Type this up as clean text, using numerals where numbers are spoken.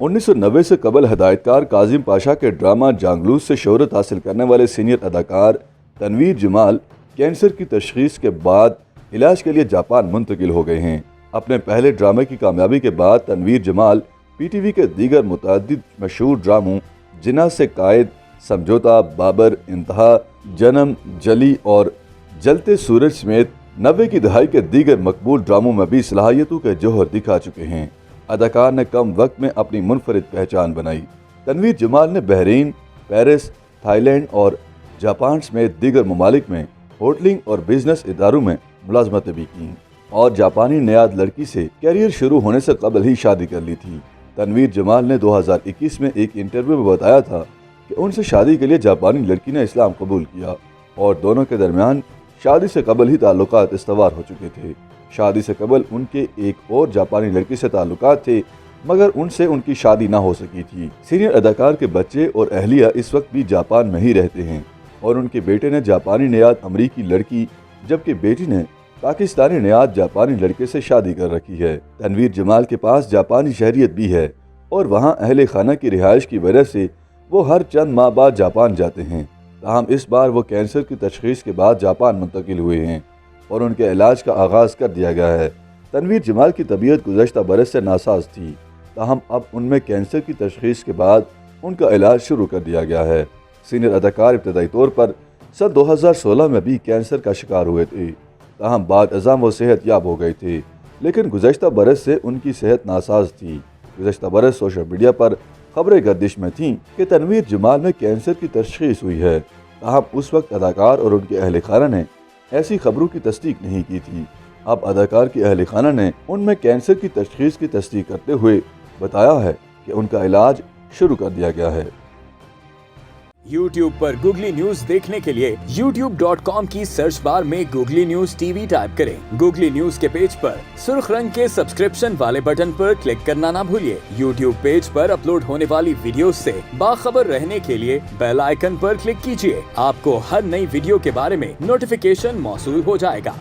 1990 से कबल हदायतकार काजिम पाशा के ड्रामा जांगलूस से शोहरत हासिल करने वाले सीनियर अदाकार तनवीर जमाल कैंसर की तशखीस के बाद इलाज के लिए जापान मुंतकिल हो गए हैं। अपने पहले ड्रामे की कामयाबी के बाद तनवीर जमाल पीटीवी के दीगर मुतअद्दिद मशहूर ड्रामों जिन्ना से कायद, समझौता, बाबर, इंतहा, जन्म, जली और जलते सूरज समेत 90 की दहाई के दीगर मकबूल ड्रामों में भी सलाहियतों के जौहर दिखा चुके हैं। अदाकार ने कम वक्त में अपनी मुनफरिद पहचान बनाई। तनवीर जमाल ने बहरीन, पेरिस, थाईलैंड और जापान समेत दीगर ममालिक में होटलिंग और बिजनेस इदारों में मुलाजमतें भी की और जापानी नयाद लड़की से कैरियर शुरू होने से कबल ही शादी कर ली थी। तनवीर जमाल ने 2021 में एक इंटरव्यू में बताया था कि उनसे शादी के लिए जापानी लड़की ने इस्लाम कबूल किया और दोनों के दरमियान शादी से कबल ही ताल्लुकात इस्तवार हो चुके थे। शादी से कबल उनके एक और जापानी लड़की से ताल्लुकात थे, मगर उनसे उनकी शादी ना हो सकी थी। सीनियर अदाकार के बच्चे और अहलिया इस वक्त भी जापान में ही रहते हैं और उनके बेटे ने जापानी नयाद अमरीकी लड़की जबकि बेटी ने पाकिस्तानी नयाद जापानी लड़के से शादी कर रखी है। तनवीर जमाल के पास जापानी शहरियत भी है और वहाँ अहले खाना की रिहाइश की वजह से वो हर चंद माह बाद जापान जाते हैं। ताहम इस बार वो कैंसर की तशखीस के बाद जापान मुंतकिल हुए हैं और उनके इलाज का आगाज़ कर दिया गया है। तनवीर जमाल की तबीयत गुज़श्ता बरस से नासाज थी, ताहम अब उनमें कैंसर की तशखीस के बाद उनका इलाज शुरू कर दिया गया है। सीनियर अदाकार इब्तदाई तौर पर सन 2016 में भी कैंसर का शिकार हुए थे, ताहम बाद अज़ाम वो सेहत याब हो गए थे, लेकिन गुज़श्ता बरस से उनकी सेहत नासाज थी। गुज़श्ता बरस सोशल मीडिया पर खबरें गर्दिश में थीं कि तनवीर जमाल में कैंसर की तशखीस हुई है, ताहम उस वक्त अदाकार और उनके अहले खाना ने ऐसी खबरों की तस्दीक नहीं की थी। अब अदाकार की अहले खाना ने उनमें कैंसर की तशखीस की तस्दीक करते हुए बताया है कि उनका इलाज शुरू कर दिया गया है। YouTube पर गूगली न्यूज देखने के लिए youtube.com की सर्च बार में गूगली न्यूज टीवी टाइप करें। गूगली न्यूज के पेज पर सुर्ख रंग के सब्सक्रिप्शन वाले बटन पर क्लिक करना ना भूलिए। YouTube पेज पर अपलोड होने वाली वीडियोस से बाखबर रहने के लिए बेल आइकन पर क्लिक कीजिए। आपको हर नई वीडियो के बारे में नोटिफिकेशन मौसूल हो जाएगा।